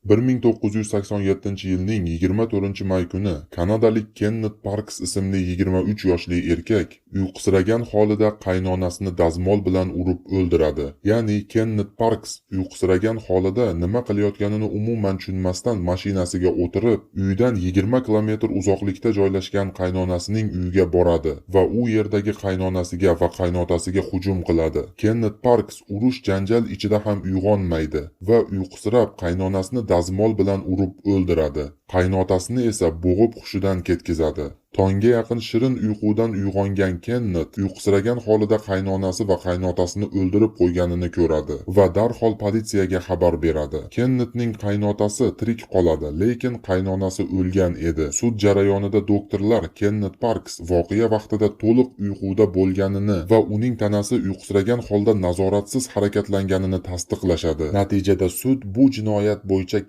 1987-yilning 24-may kuni kanadalik Kenneth Parks ismli 23 yoshli erkak uyqusiragan holida qaynonasini dazmol bilan urib o'ldiradi. Ya'ni Kenneth Parks uyqusiragan holida nima qilayotganini umuman tushunmasdan mashinasiga o'tirib, uyidan 20 kilometr uzoqlikda joylashgan qaynonasining uyiga boradi va u yerdagi qaynonasiga va qaynotasiga hujum qiladi. Kenneth Parks urush janjal ichida ham uyg'onmaydi va uyqusirab qaynonasini dazmol bilan urib o'ldiradi. Qaynotasini esa bo'g'ib hushidan ketkizadi. Tongga yaqin shirin uyqudan uyg'ongan Kenneth uyqusiragan holida qaynonasi va qaynotasini o'ldirib qo'yganini ko'radi va darhol politsiyaga xabar beradi. Kennethning qaynotasi tirik qoladi, lekin qaynonasi o'lgan edi. Sud jarayonida doktorlar Kenneth Parks voqea vaqtida to'liq uyquda bo'lganini va uning tanasi uyqusiragan holda nazoratsiz harakatlanganini tasdiqlashadi. Natijada sud bu jinoyat bo'yicha